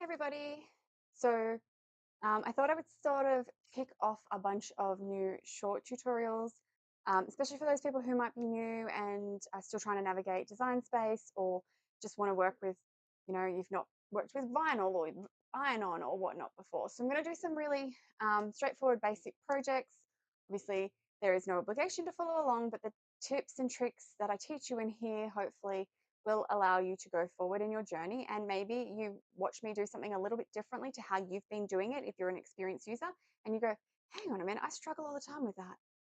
Everybody. So I thought I would sort of kick off a bunch of new short tutorials, especially for those people who might be new and are still trying to navigate design space or just want to work with, you've not worked with vinyl or iron-on or whatnot before. So I'm going to do some really straightforward basic projects. Obviously, there is no obligation to follow along, but the tips and tricks that I teach you in here hopefully will allow you to go forward in your journey. And maybe you watch me do something a little bit differently to how you've been doing it if you're an experienced user, and you go, hang on a minute, I struggle all the time with that.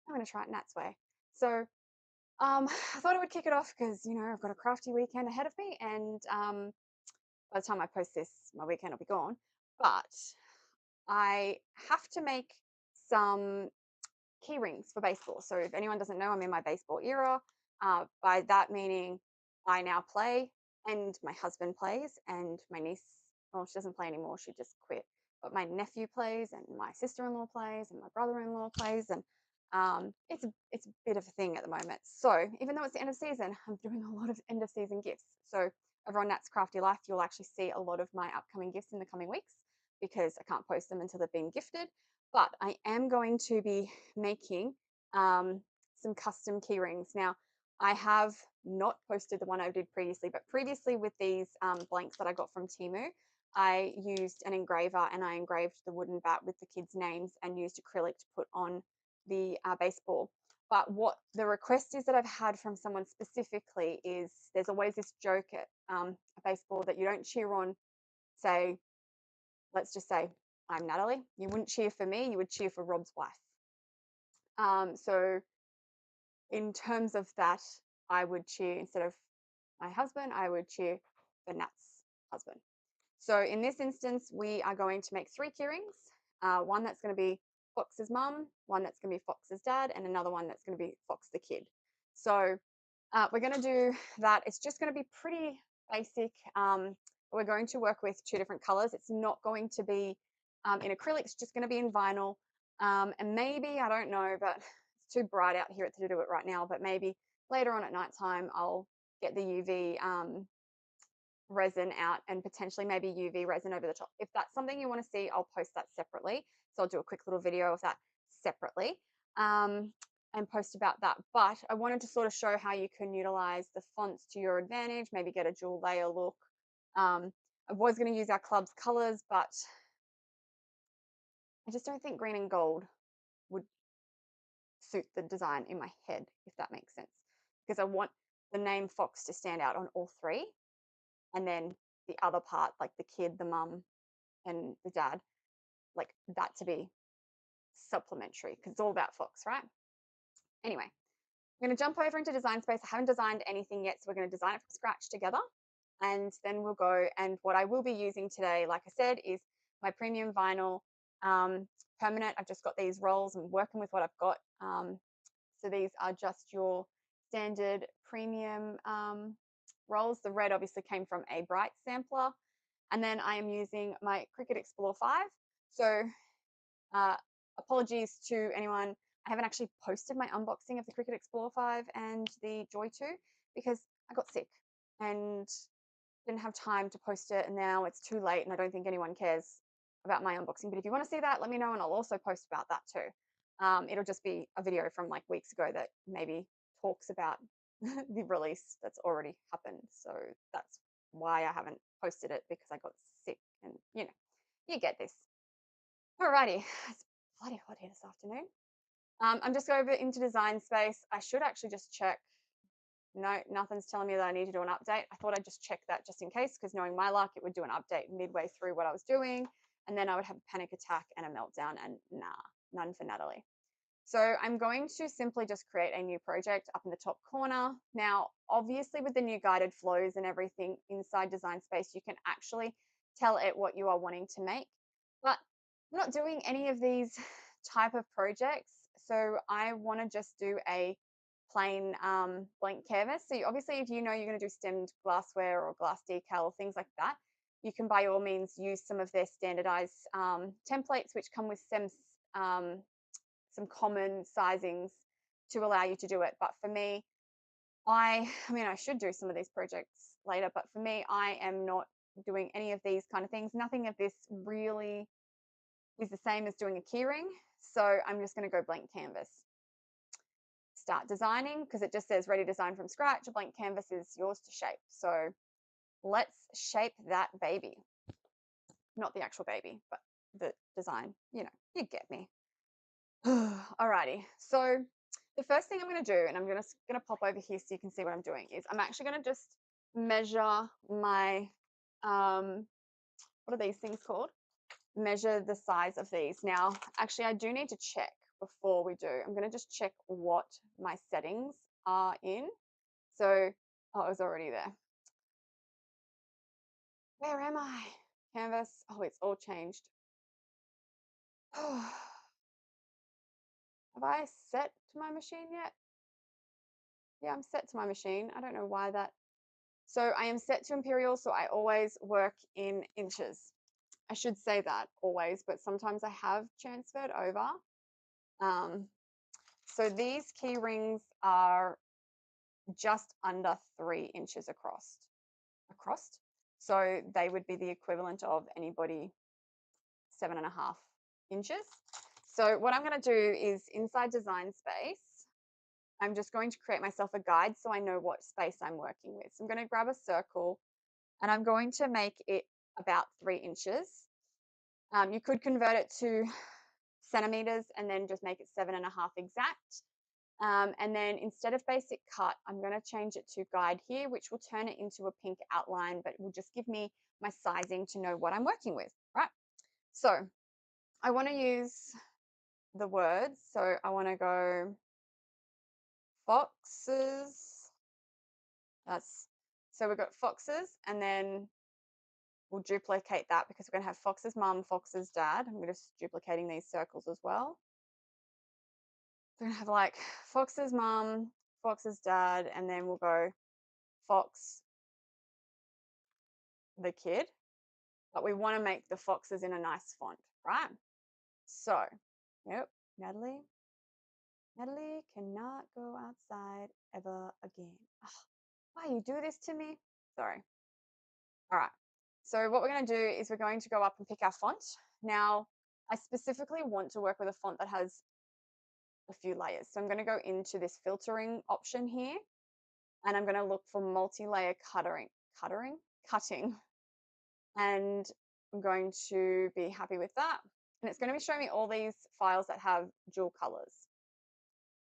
I'm going to try it Nat's way. So I thought I would kick it off because, I've got a crafty weekend ahead of me. And by the time I post this, my weekend will be gone. But I have to make some key rings for baseball. So if anyone doesn't know, I'm in my baseball era. By that meaning, I now play, and my husband plays, and my niece, well, she doesn't play anymore. She just quit. But my nephew plays, and my sister-in-law plays, and my brother-in-law plays, and it's a bit of a thing at the moment. So even though it's the end of season, I'm doing a lot of end of season gifts. So over on Nat's Crafty Life, you'll actually see a lot of my upcoming gifts in the coming weeks because I can't post them until they've been gifted. But I am going to be making some custom key rings. Now, I have not posted the one I did previously, but previously with these blanks that I got from Temu, I used an engraver and I engraved the wooden bat with the kids' names and used acrylic to put on the baseball. But what the request is that I've had from someone specifically is there's always this joke at a baseball that you don't cheer on, say, let's just say I'm Natalie. You wouldn't cheer for me, you would cheer for Rob's wife. So in terms of that, I would cheer instead of my husband, I would cheer for Nat's husband. So in this instance, we are going to make three keyrings. One that's going to be Fox's mum, one that's going to be Fox's dad, and another one that's going to be Fox the kid. So we're going to do that. It's just going to be pretty basic. We're going to work with two different colors. It's not going to be in acrylic. It's just going to be in vinyl. And maybe, I don't know, but it's too bright out here to do it right now, but maybe later on at nighttime, I'll get the UV resin out and potentially maybe UV resin over the top. If that's something you want to see, I'll post that separately. So I'll do a quick little video of that separately and post about that. But I wanted to sort of show how you can utilize the fonts to your advantage, maybe get a dual layer look. I was going to use our club's colors, but I just don't think green and gold would suit the design in my head, if that makes sense. Because I want the name Fox to stand out on all three. And then the other part, like the kid, the mum, and the dad, like that to be supplementary because it's all about Fox, right? Anyway, I'm going to jump over into design space. I haven't designed anything yet, so we're going to design it from scratch together. And then we'll go. And what I will be using today, like I said, is my premium vinyl permanent. I've just got these rolls. I'm working with what I've got. So these are just your standard premium rolls. The red obviously came from a Bright sampler. And then I am using my Cricut Explore 5. So apologies to anyone. I haven't actually posted my unboxing of the Cricut Explore 5 and the Joy 2 because I got sick and didn't have time to post it. And now it's too late and I don't think anyone cares about my unboxing. But if you want to see that, let me know and I'll also post about that too. It'll just be a video from like weeks ago that maybe talks about the release that's already happened. So that's why I haven't posted it because I got sick and you get this. Alrighty, it's bloody hot here this afternoon. I'm just over into design space. I should actually just check. No, nothing's telling me that I need to do an update. I thought I'd just check that just in case, because knowing my luck, it would do an update midway through what I was doing. And then I would have a panic attack and a meltdown and nah, none for Natalie. So I'm going to simply just create a new project up in the top corner. Now, obviously with the new guided flows and everything inside design space, you can actually tell it what you are wanting to make. But I'm not doing any of these type of projects. So I want to just do a plain blank canvas. So obviously if you know you're going to do stemmed glassware or glass decal or things like that, you can by all means use some of their standardized templates which come with some common sizings to allow you to do it. But for me, I mean, I should do some of these projects later, but for me, I am not doing any of these kind of things. Nothing of this really is the same as doing a keyring. So I'm just going to go blank canvas. Start designing, because it just says ready design from scratch. A blank canvas is yours to shape. So let's shape that baby. Not the actual baby, but the design. You get me. Alrighty. So the first thing I'm going to do, and I'm going to pop over here so you can see what I'm doing, is I'm actually going to just measure my, what are these things called? Measure the size of these. Now, actually, I do need to check before we do. I'm going to just check what my settings are in. So, oh, it was already there. Where am I? Canvas. Oh, it's all changed. Oh, have I set to my machine yet? Yeah, I'm set to my machine. I don't know why that. So I am set to imperial, so I always work in inches. I should say that always, but sometimes I have transferred over. So these key rings are just under 3 inches across. So they would be the equivalent of anybody 7.5 inches. So what I'm going to do is inside design space, I'm just going to create myself a guide so I know what space I'm working with. So I'm going to grab a circle and I'm going to make it about 3 inches. You could convert it to centimeters and then just make it 7.5 exact. And then instead of basic cut, I'm going to change it to guide here, which will turn it into a pink outline, but will just give me my sizing to know what I'm working with, right? So I want to use the words. So I want to go foxes. So we've got foxes, and then we'll duplicate that because we're going to have fox's mum, fox's dad. I'm just duplicating these circles as well. We're going to have like fox's mum, fox's dad, and then we'll go fox the kid. But we want to make the foxes in a nice font, right? So, yep, Natalie cannot go outside ever again. Oh, why you do this to me? Sorry. All right. So what we're going to do is we're going to go up and pick our font. Now, I specifically want to work with a font that has a few layers. So I'm going to go into this filtering option here, and I'm going to look for multi-layer cutting. And I'm going to be happy with that. And it's going to be showing me all these files that have dual colors.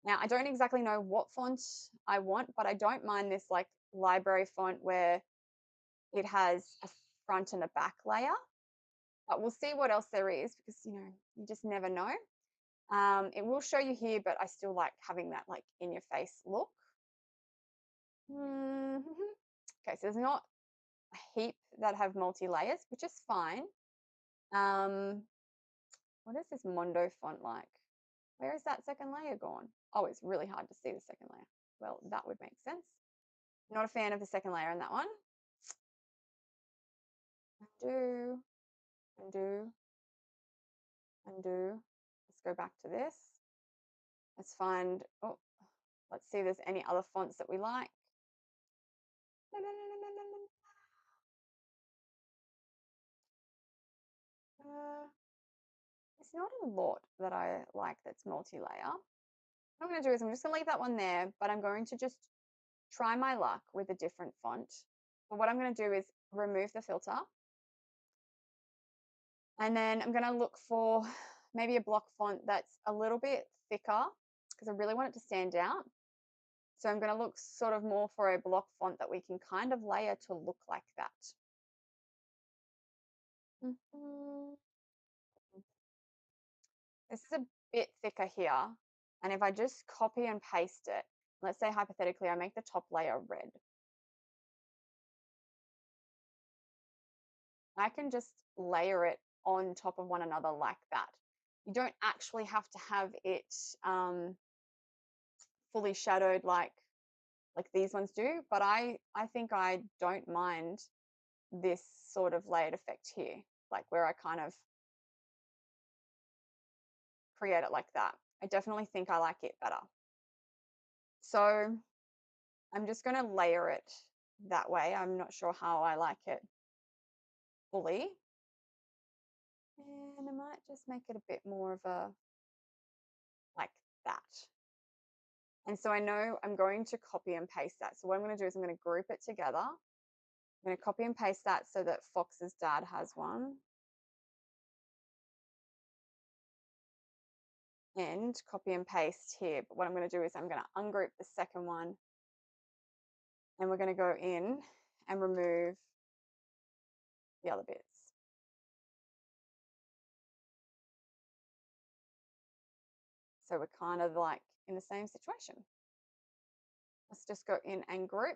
Now, I don't exactly know what font I want, but I don't mind this like library font where it has a front and a back layer. But we'll see what else there is because, you just never know. It will show you here, but I still like having that like in your face look. Okay, so there's not a heap that have multi-layers, which is fine. What is this Mondo font like? Where is that second layer gone? Oh, it's really hard to see the second layer. Well, that would make sense. Not a fan of the second layer in that one. Undo, undo, undo. Let's go back to this. Let's find, let's see if there's any other fonts that we like. It's not a lot that I like that's multi-layer. What I'm going to do is I'm just going to leave that one there, but I'm going to just try my luck with a different font. But what I'm going to do is remove the filter. And then I'm going to look for maybe a block font that's a little bit thicker because I really want it to stand out. So I'm going to look sort of more for a block font that we can kind of layer to look like that. This is a bit thicker here. And if I just copy and paste it, let's say hypothetically, I make the top layer red. I can just layer it on top of one another like that. You don't actually have to have it fully shadowed like these ones do, but I think I don't mind this sort of layered effect here, like where I kind of create it like that. I definitely think I like it better. So I'm just going to layer it that way. I'm not sure how I like it fully. And I might just make it a bit more of a, like that. And so I know I'm going to copy and paste that. So what I'm going to do is I'm going to group it together. I'm going to copy and paste that so that Fox's dad has one. And copy and paste here. But what I'm going to do is I'm going to ungroup the second one. And we're going to go in and remove the other bits. So we're kind of like in the same situation. Let's just go in and group.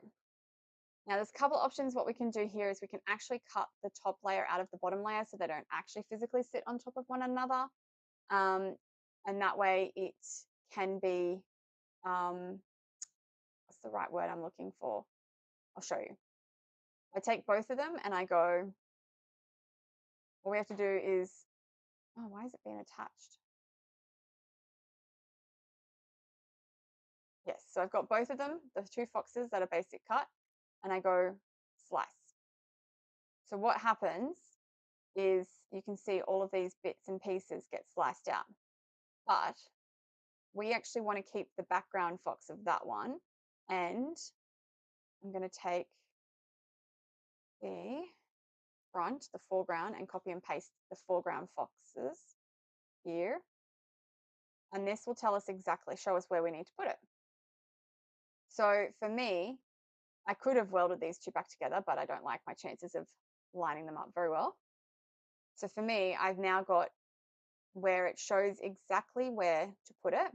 Now there's a couple options. What we can do here is we can actually cut the top layer out of the bottom layer so they don't actually physically sit on top of one another. And that way it can be, what's the right word I'm looking for? I'll show you. I take both of them and I go, all we have to do is, oh, why is it being attached? Yes, so I've got both of them, the two foxes that are basic cut, and I go slice. So what happens is you can see all of these bits and pieces get sliced out. But we actually want to keep the background fox of that one. And I'm going to take the front, the foreground, and copy and paste the foreground foxes here. And this will tell us exactly, show us where we need to put it. So for me, I could have welded these two back together, but I don't like my chances of lining them up very well. So for me, I've now got where it shows exactly where to put it,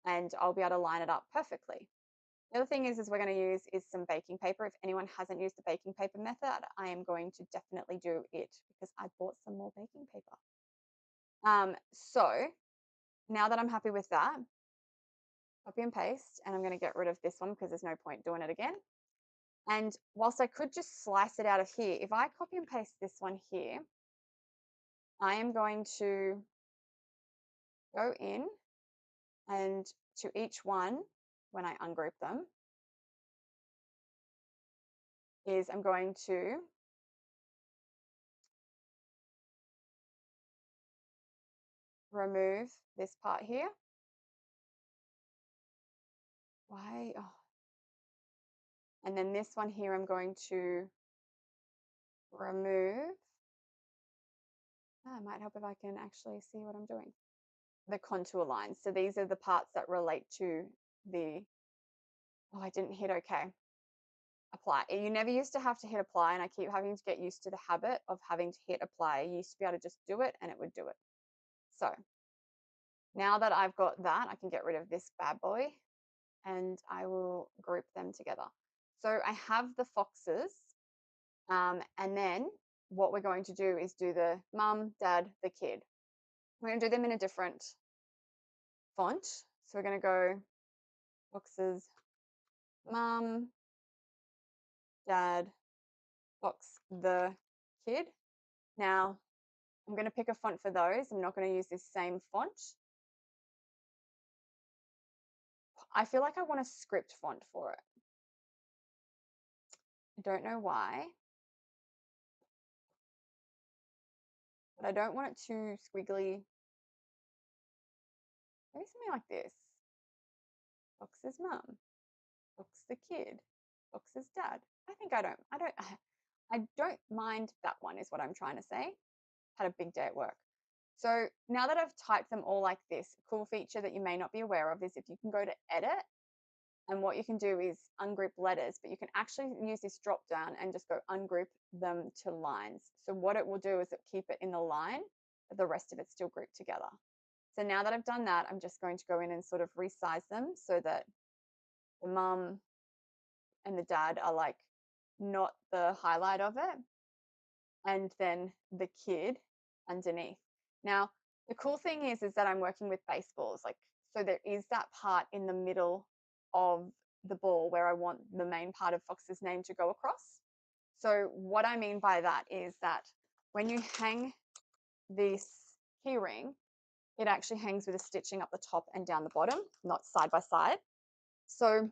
and I'll be able to line it up perfectly. The other thing is we're going to use is some baking paper. If anyone hasn't used the baking paper method, I am going to definitely do it because I bought some more baking paper. So now that I'm happy with that, copy and paste, and I'm going to get rid of this one because there's no point doing it again. And whilst I could just slice it out of here, if I copy and paste this one here, I am going to go in and to each one, when I ungroup them, is I'm going to remove this part here. Why? Oh. And then this one here, I'm going to remove. Oh, it might help if I can actually see what I'm doing. The contour lines. So these are the parts that relate to the, oh, I didn't hit okay. Apply. You never used to have to hit apply, and I keep having to get used to the habit of having to hit apply. You used to be able to just do it and it would do it. So now that I've got that, I can get rid of this bad boy and I will group them together. So I have the foxes, and then what we're going to do is do the mum, dad, the kid. We're going to do them in a different font. So we're going to go foxes, mum, dad, fox, the kid. Now I'm going to pick a font for those. I'm not going to use this same font. I feel like I want a script font for it. I don't know why, but I don't want it too squiggly. Maybe something like this. Fox's mum, Fox the kid, Fox's dad. I don't mind that one is what I'm trying to say. Had a big day at work. So now that I've typed them all like this, a cool feature that you may not be aware of is if you can go to edit, and what you can do is ungroup letters, but you can actually use this drop down and just go ungroup them to lines. So what it will do is it keep it in the line, but the rest of it's still grouped together. So now that I've done that, I'm just going to go in and sort of resize them so that the mum and the dad are like not the highlight of it, and then the kid underneath. Now, the cool thing is that I'm working with baseballs, like, so there is that part in the middle of the ball where I want the main part of Fox's name to go across. So what I mean by that is that when you hang this keyring, it actually hangs with a stitching up the top and down the bottom, not side by side. So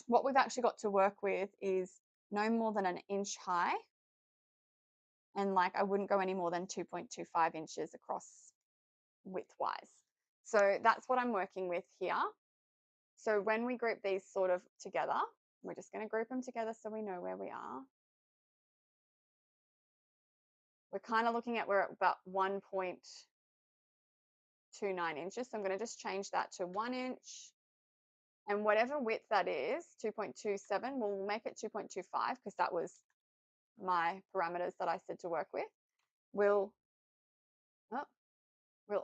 what we've actually got to work with is no more than an inch high And like I wouldn't go any more than 2.25 inches across width-wise. So that's what I'm working with here. So when we group these sort of together, we're just going to group them together so we know where we are. We're kind of looking at, we're at about 1.29 inches. So I'm going to just change that to 1 inch. And whatever width that is, 2.27, we'll make it 2.25 because that was my parameters that I said to work with. We'll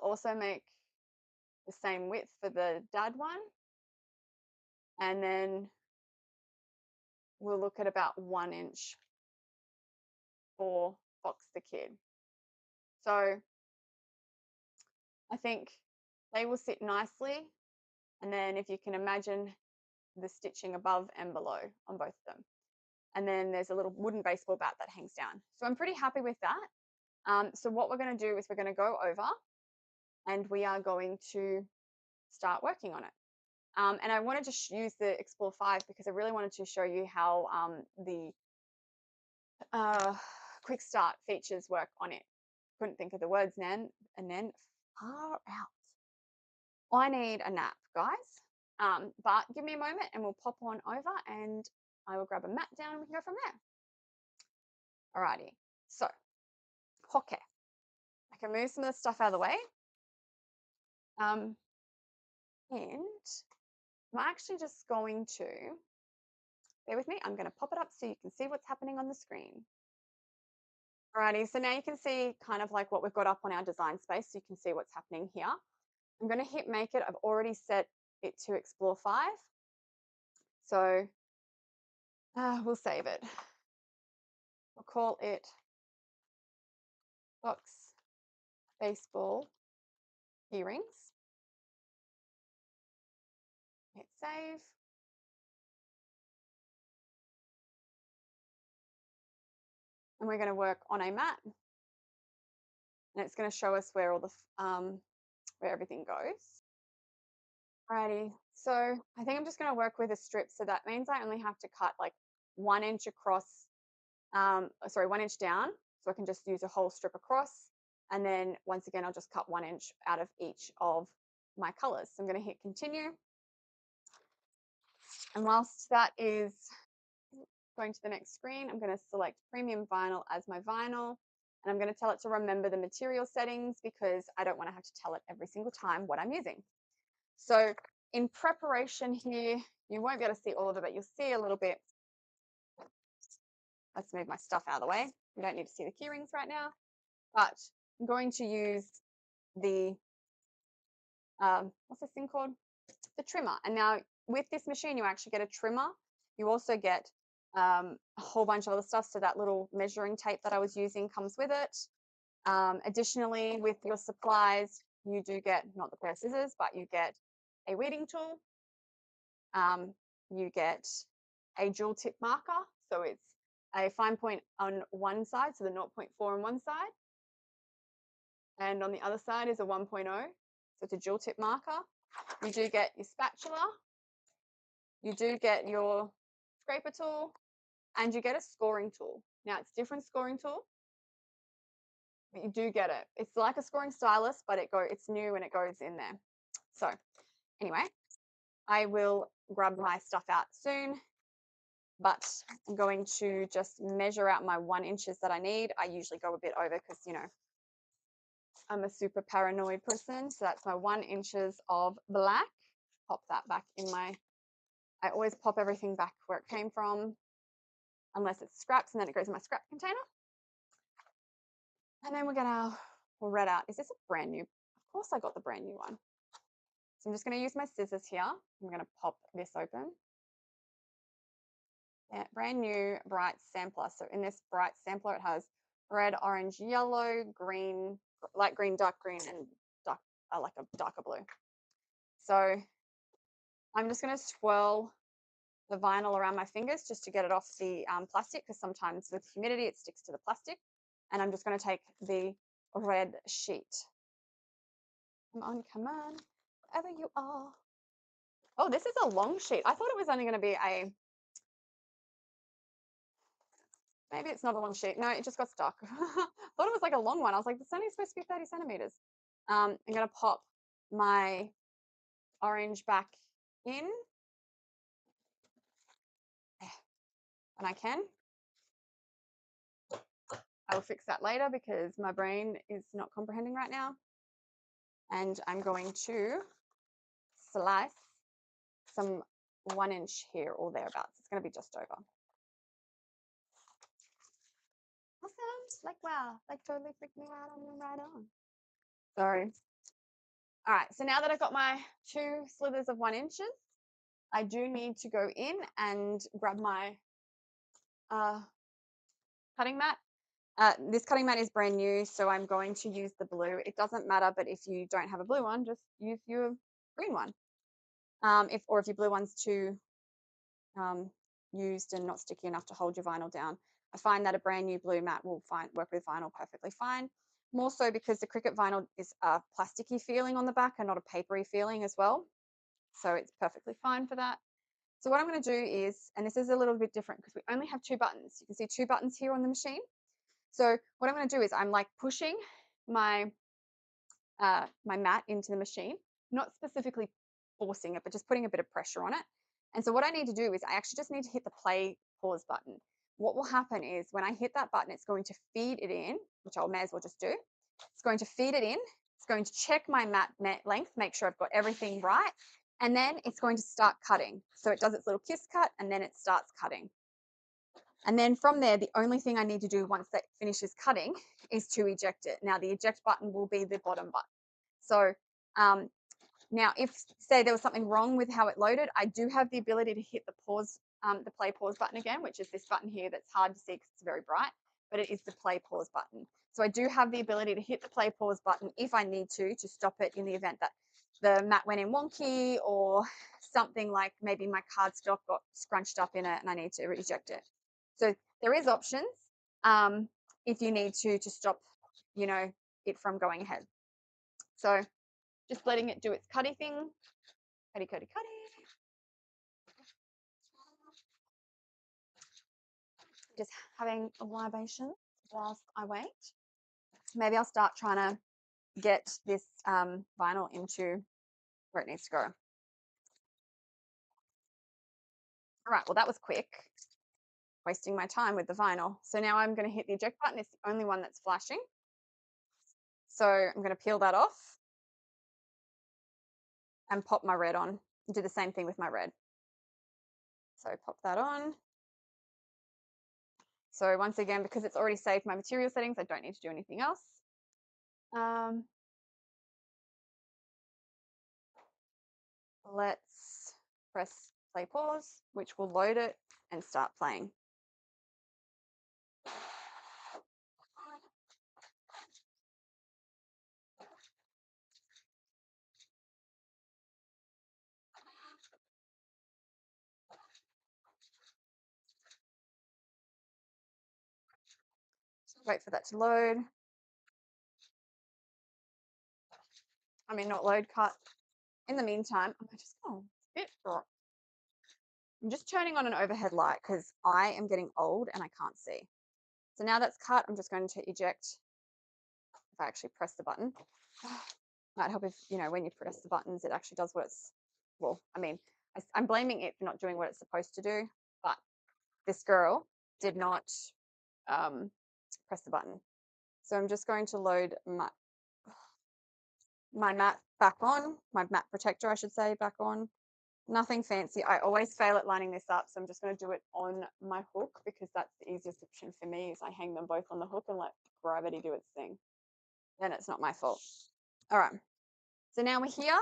also make the same width for the dad one. And then we'll look at about 1 inch for Fox the Kid. So I think they will sit nicely. And then if you can imagine the stitching above and below on both of them. And then there's a little wooden baseball bat that hangs down. So I'm pretty happy with that. So what we're going to do is we're going to go over and we are going to start working on it. And I wanted to use the Explore 5 because I really wanted to show you how the quick start features work on it. Couldn't think of the words then, and then far out. I need a nap, guys. But give me a moment and we'll pop on over and I will grab a mat down and we can go from there. Alrighty, so, okay. I can move some of the stuff out of the way. And I'm actually just going to, bear with me, I'm going to pop it up so you can see what's happening on the screen. Alrighty, so now you can see kind of like what we've got up on our design space, so you can see what's happening here. I'm going to hit make it. I've already set it to Explore 5. So we'll save it. We'll call it Fox Baseball Keyrings. Hit save. And we're going to work on a mat. And it's going to show us where all the where everything goes. Alrighty, so I think I'm just going to work with a strip. So that means I only have to cut like 1 inch across, 1 inch down. So I can just use a whole strip across. And then once again, I'll just cut 1 inch out of each of my colors. So I'm going to hit continue. And whilst that is going to the next screen, I'm going to select premium vinyl as my vinyl. And I'm going to tell it to remember the material settings because I don't want to have to tell it every single time what I'm using. So in preparation here, you won't be able to see all of it, but you'll see a little bit. Let's move my stuff out of the way. You don't need to see the keyrings right now, but I'm going to use the, what's this thing called? The trimmer. And now with this machine, you actually get a trimmer. You also get a whole bunch of other stuff. So that little measuring tape that I was using comes with it. Additionally, with your supplies, you do get not the pair of scissors, but you get a weeding tool. You get a dual tip marker. So it's a fine point on one side, so the 0.4 on one side. And on the other side is a 1.0. So it's a dual tip marker. You do get your spatula. You do get your scraper tool. And you get a scoring tool. Now, it's a different scoring tool, but you do get it. It's like a scoring stylus, but it's new and it goes in there. So anyway, I will grab my stuff out soon, but I'm going to just measure out my 1 inches that I need. I usually go a bit over because, you know, I'm a super paranoid person. So that's my 1 inches of black. Pop that back in I always pop everything back where it came from, unless it's scraps, and then it goes in my scrap container. And then we're gonna red out. Is this a brand new? Of course I got the brand new one. So I'm just gonna use my scissors here. I'm gonna pop this open. Yeah, brand new bright sampler. So in this bright sampler, it has red, orange, yellow, green, light green, dark green, and dark, like a darker blue. So I'm just gonna swirl the vinyl around my fingers just to get it off the plastic, because sometimes with humidity it sticks to the plastic. And I'm just going to take the red sheet. Come on, wherever you are. Oh, this is a long sheet. I thought it was only going to be a Maybe it's not a long sheet. No, it just got stuck. Thought it was like a long one. I was like, it's only supposed to be 30 centimeters. I'm going to pop my orange back in when I can. I will fix that later because my brain is not comprehending right now. And I'm going to slice some 1 inch here or thereabouts. It's going to be just over. Awesome. Like, wow, like totally freaked me out on the right on. Sorry. All right, so now that I've got my 2 slithers of 1 inches, I do need to go in and grab my cutting mat. This cutting mat is brand new, so I'm going to use the blue. It doesn't matter, but if you don't have a blue one, just use your green one. If your blue one's too used and not sticky enough to hold your vinyl down, I find that a brand new blue mat will work with vinyl perfectly fine. More so because the Cricut vinyl is a plasticky feeling on the back and not a papery feeling as well. So it's perfectly fine for that. So what I'm going to do is, and this is a little bit different because we only have 2 buttons. You can see 2 buttons here on the machine. So what I'm going to do is I'm like pushing my my mat into the machine, not specifically forcing it, but just putting a bit of pressure on it. And so what I need to do is I actually just need to hit the play pause button. What will happen is when I hit that button, it's going to feed it in, which I may as well just do. It's going to feed it in. It's going to check my mat length, make sure I've got everything right. And then it's going to start cutting. So it does its little kiss cut and then it starts cutting. And then from there, the only thing I need to do once that finishes cutting is to eject it. Now the eject button will be the bottom button. So now if say there was something wrong with how it loaded, I do have the ability to hit the pause, the play pause button again, which is this button here that's hard to see because it's very bright, but it is the play pause button. So I do have the ability to hit the play pause button if I need to stop it in the event that the mat went in wonky or something like maybe my cardstock got scrunched up in it and I need to eject it. So there is options if you need to stop, it from going ahead. So just letting it do its cutty thing. Cutty. Just having a libation whilst I wait. Maybe I'll start trying to get this vinyl into where it needs to go. All right, well, that was quick. Wasting my time with the vinyl. So now I'm going to hit the eject button. It's the only one that's flashing. So I'm going to peel that off and pop my red on. Do the same thing with my red. So pop that on. So once again, because it's already saved my material settings, I don't need to do anything else. Let's press play pause, which will load it and start playing. Wait for that to load. I mean, not load, cut. In the meantime, it's a bit dark. I'm just turning on an overhead light because I am getting old and I can't see. So now that's cut, I'm just going to eject. If I actually press the button, might help if, when you press the buttons, it actually does what it's, I'm blaming it for not doing what it's supposed to do, but this girl did not press the button. So I'm just going to load my mat back on, my mat protector, I should say, back on. Nothing fancy. I always fail at lining this up, so I'm just going to do it on my hook because that's the easiest option for me is I hang them both on the hook and let gravity do its thing. Then it's not my fault. All right. So now we're here.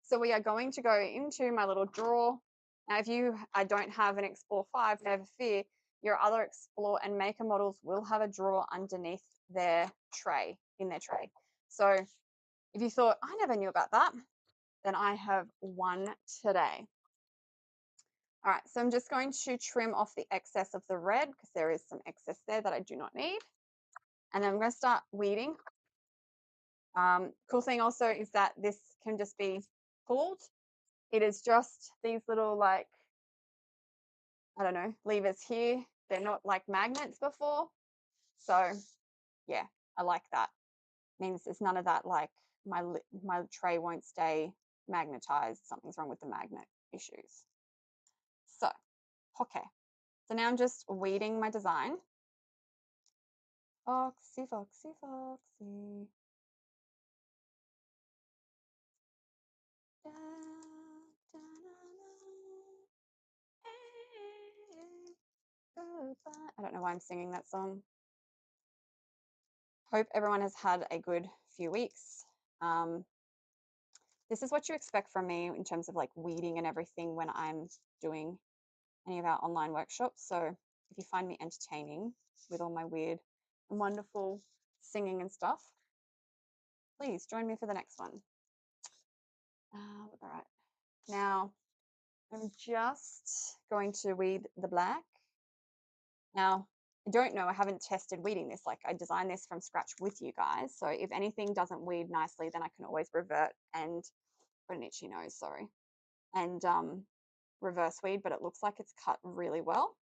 So we are going to go into my little drawer. Now, if I don't have an Explore 5, never fear, your other Explore and Maker models will have a drawer underneath their tray, in their tray. So if you thought, I never knew about that, then I have one today. All right, so I'm just going to trim off the excess of the red because there is some excess there that I do not need. And then I'm going to start weeding. Cool thing also is that this can just be pulled. It is just these little levers here they're not like magnets before. So yeah, I like that. Means there's none of that like my tray won't stay magnetized. Something's wrong with the magnet issues. So, okay. So now I'm just weeding my design. Foxy, foxy, foxy. Da, da, I don't know why I'm singing that song. Hope everyone has had a good few weeks. This is what you expect from me in terms of like weeding and everything when I'm doing any of our online workshops. So if you find me entertaining with all my weird and wonderful singing and stuff, please join me for the next one. All right. Now I'm just going to weed the black. Now, I don't know, I haven't tested weeding this. Like I designed this from scratch with you guys. So if anything doesn't weed nicely, then I can always revert and put an itchy nose, sorry. And reverse weed, but it looks like it's cut really well.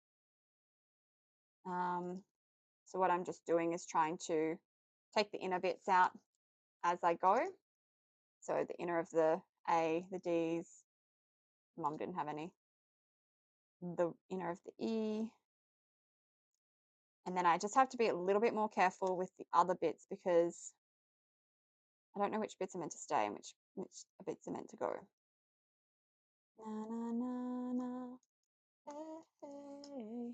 So what I'm just doing is trying to take the inner bits out as I go. So the inner of the A, the D's, Mom didn't have any. The inner of the E. And then I just have to be a little bit more careful with the other bits because I don't know which bits are meant to stay and which bits are meant to go. Na, na, na, na. Hey, hey.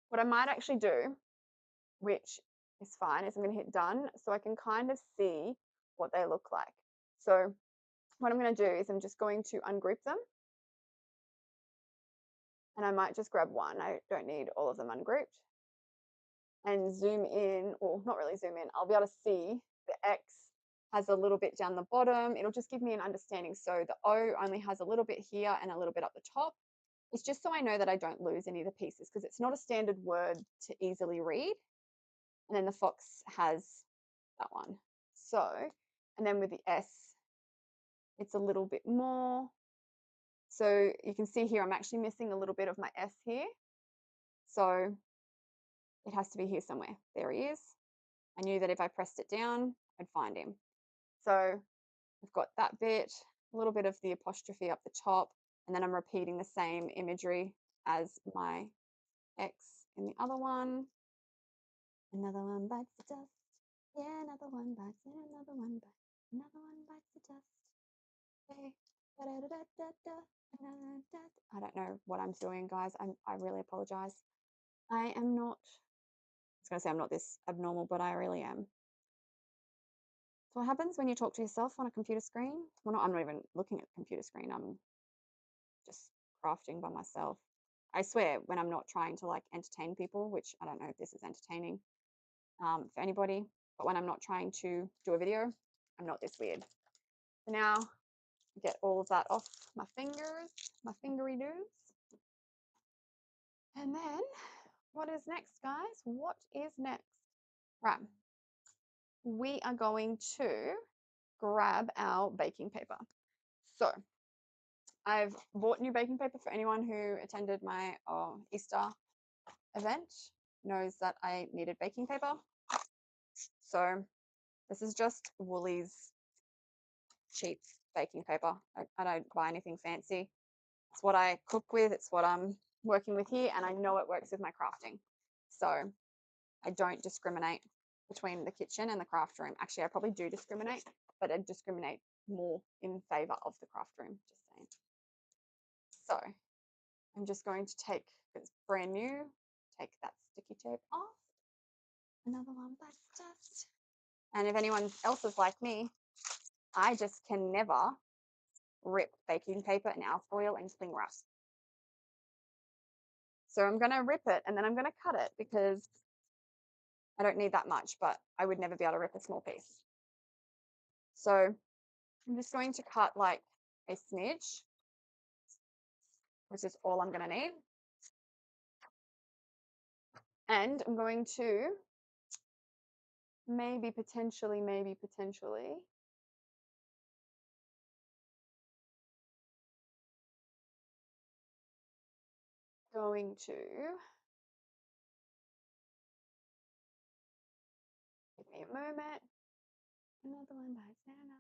What I might actually do, which is fine, is I'm going to hit done so I can kind of see what they look like. So what I'm going to do is I'm just going to ungroup them. And I might just grab one. I don't need all of them ungrouped. And zoom in, or not really zoom in, I'll be able to see the X has a little bit down the bottom. It'll just give me an understanding. So the O only has a little bit here and a little bit up the top. It's just so I know that I don't lose any of the pieces because it's not a standard word to easily read. And then the fox has that one. So, and then with the S, it's a little bit more. So you can see here, I'm actually missing a little bit of my S here. So it has to be here somewhere. There he is. I knew that if I pressed it down, I'd find him. So I've got that bit, a little bit of the apostrophe up the top, and then I'm repeating the same imagery as my X in the other one. Another one bites the dust. Yeah, another one bites, and another one bites. Another one bites the dust. Okay. I don't know what I'm doing, guys. I really apologize. I am not, I was going to say I'm not this abnormal, but I really am. So what happens when you talk to yourself on a computer screen? Well, I'm not even looking at the computer screen. I'm just crafting by myself. I swear when I'm not trying to like entertain people, which I don't know if this is entertaining for anybody, but when I'm not trying to do a video, I'm not this weird. So now get all of that off my fingers, my fingery doos. And then what is next, guys? What is next? Right. We are going to grab our baking paper. So I've bought new baking paper for anyone who attended my Easter event knows that I needed baking paper. So this is just Woolies cheap baking paper. I don't buy anything fancy. It's what I cook with. It's what I'm working with here, and I know it works with my crafting. So I don't discriminate between the kitchen and the craft room. Actually, I probably do discriminate, but I discriminate more in favor of the craft room, just saying. So I'm just going to take, it's brand new, take that sticky tape off. Another one bites dust. And if anyone else is like me, I just can never rip baking paper and alfoil and cling wrap. So I'm going to rip it and then I'm going to cut it because I don't need that much, but I would never be able to rip a small piece. So I'm just going to cut like a smidge, which is all I'm going to need. And I'm going to maybe potentially going to moment. Another one by Santa.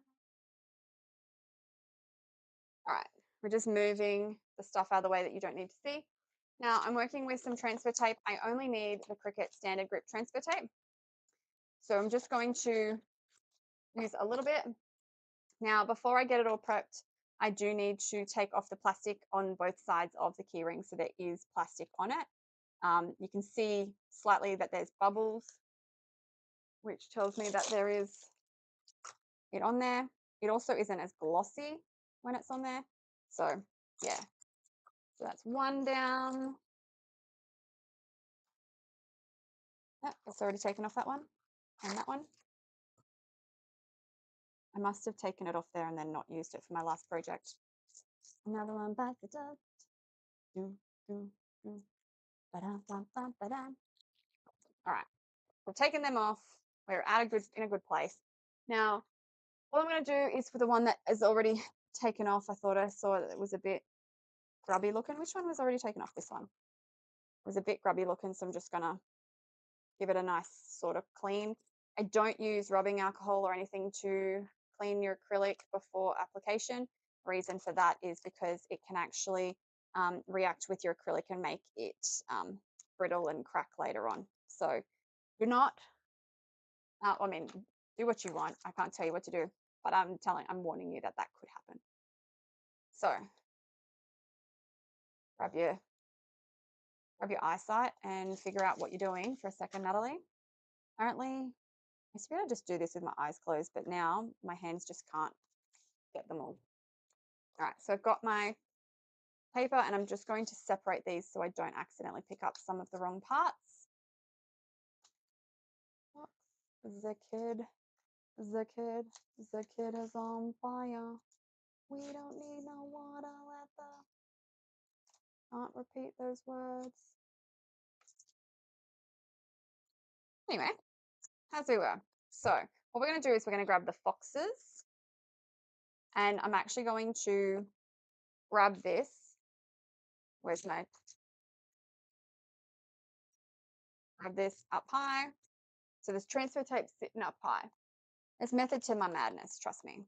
All right, we're just moving the stuff out of the way that you don't need to see. Now I'm working with some transfer tape. I only need the Cricut standard grip transfer tape. So I'm just going to use a little bit. Now, before I get it all prepped, I do need to take off the plastic on both sides of the keyring. So there is plastic on it. You can see slightly that there's bubbles, which tells me that there is it on there. It also isn't as glossy when it's on there. So yeah, so that's one down. Oh, it's already taken off that one and that one. I must have taken it off there and then not used it for my last project. Another one bites the dust. Do, do, do. Ba-dum, bum, bum, ba-dum. All right, we've taken them off. We're in a good place. Now, what I'm going to do is for the one that is already taken off, I thought I saw that it was a bit grubby looking. Which one was already taken off? This one. It was a bit grubby looking, so I'm just going to give it a nice sort of clean. I don't use rubbing alcohol or anything to clean your acrylic before application. The reason for that is because it can actually react with your acrylic and make it brittle and crack later on. So do not, I mean, do what you want. I can't tell you what to do, but I'm warning you that that could happen. So grab your eyesight and figure out what you're doing for a second, Natalie. Apparently, I used to be able to just do this with my eyes closed, but now my hands just can't get them all. All right, so I've got my paper and I'm just going to separate these so I don't accidentally pick up some of the wrong parts. The kid is on fire. We don't need no water, let the... Can't repeat those words. Anyway, as we were. So what we're going to do is we're going to grab the foxes and I'm actually going to grab this. Where's my... Grab this up high. So this transfer tape sitting up high. There's method to my madness, trust me.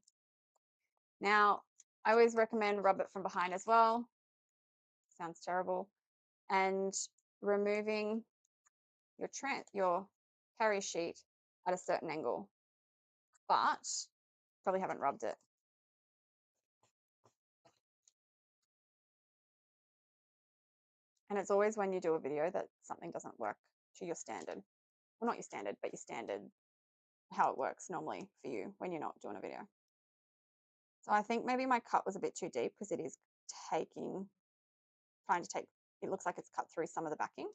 Now, I always recommend rub it from behind as well. Sounds terrible. And removing your carry sheet at a certain angle. But probably haven't rubbed it. And it's always when you do a video that something doesn't work to your standard. Well, not your standard, but your standard, how it works normally for you when you're not doing a video. So I think maybe my cut was a bit too deep because it is trying to take, it looks like it's cut through some of the backing,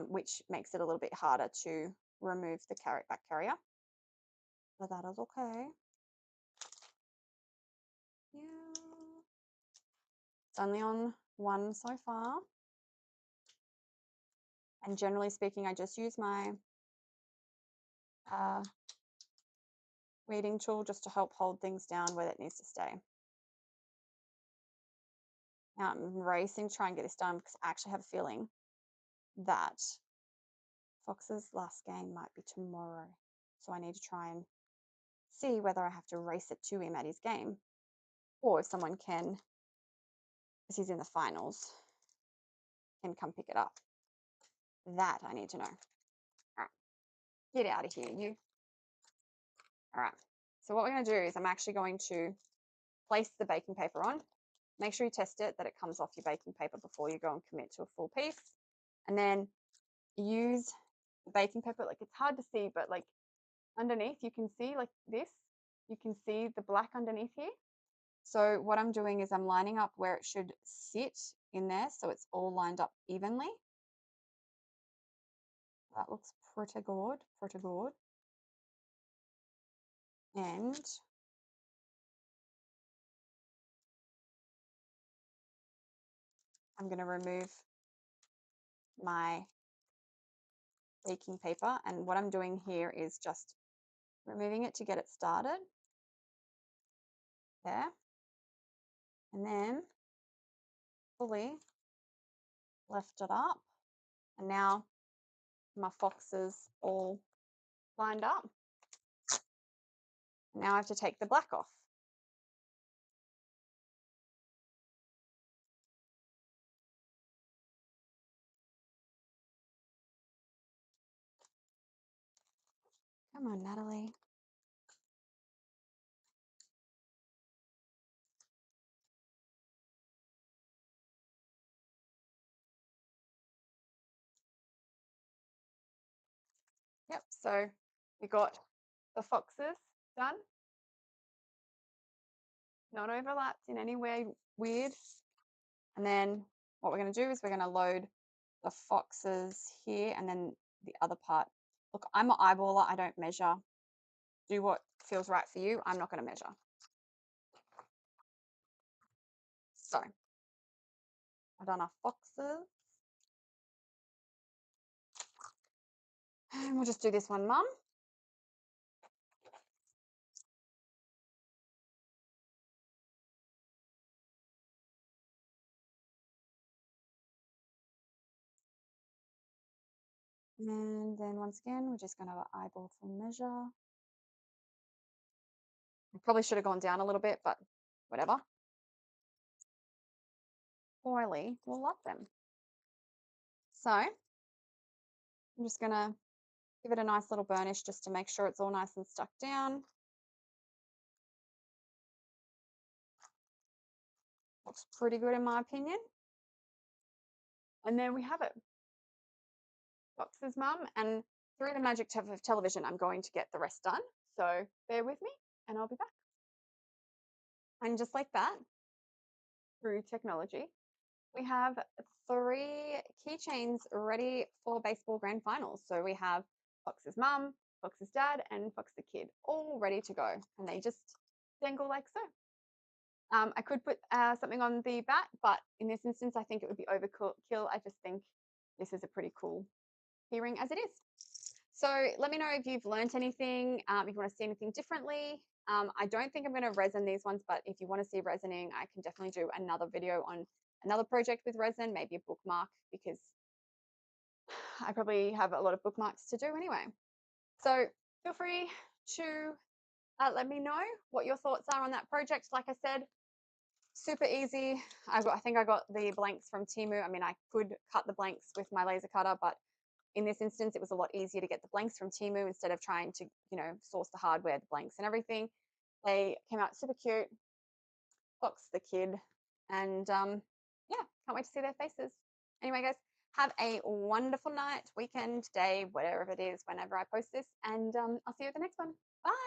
which makes it a little bit harder to remove the back carrier. But that is okay. Yeah. It's only on one so far. And generally speaking, I just use my weeding tool just to help hold things down where it needs to stay. Now I'm racing to try and get this done because I actually have a feeling that Fox's last game might be tomorrow. So I need to try and see whether I have to race it to him at his game or if someone can, because he's in the finals, can come pick it up. That I need to know. All right, get out of here, you. All right, so what we're going to do is I'm actually going to place the baking paper on. Make sure you test it that it comes off your baking paper before you go and commit to a full piece. And then use the baking paper, like it's hard to see, but like underneath you can see like this, you can see the black underneath here. So what I'm doing is I'm lining up where it should sit in there so it's all lined up evenly. That looks pretty good, pretty good. And I'm going to remove my baking paper. And what I'm doing here is just removing it to get it started. There. And then fully lift it up. And now my foxes all lined up. Now I have to take the black off. Come on, Natalie. Yep, so we got the foxes done. Not overlapped in any way weird. And then what we're going to do is we're going to load the foxes here and then the other part. Look, I'm an eyeballer. I don't measure. Do what feels right for you. I'm not going to measure. So I've done our foxes. And we'll just do this one, Mum. And then once again, we're just going to eyeball for measure. I probably should have gone down a little bit, but whatever. Oily will love them. So I'm just going to give it a nice little burnish just to make sure it's all nice and stuck down. Looks pretty good in my opinion. And there we have it. Fox's Mum, and through the magic of television, I'm going to get the rest done. So bear with me and I'll be back. And just like that, through technology, we have 3 keychains ready for baseball grand finals. So we have Fox's Mum, Fox's Dad, and Fox the Kid all ready to go. And they just dangle like so. I could put something on the bat, but in this instance, I think it would be overkill. I just think this is a pretty cool keyring as it is. So let me know if you've learned anything, if you want to see anything differently. I don't think I'm going to resin these ones, but if you want to see resining, I can definitely do another video on another project with resin, maybe a bookmark, because I probably have a lot of bookmarks to do anyway. So feel free to let me know what your thoughts are on that project. Like I said, super easy. I think I got the blanks from Temu. I mean, I could cut the blanks with my laser cutter, but in this instance, it was a lot easier to get the blanks from Temu instead of trying to, source the hardware, the blanks and everything. They came out super cute. Fox the Kid. And yeah, can't wait to see their faces. Anyway, guys, have a wonderful night, weekend, day, whatever it is, whenever I post this. And I'll see you at the next one. Bye.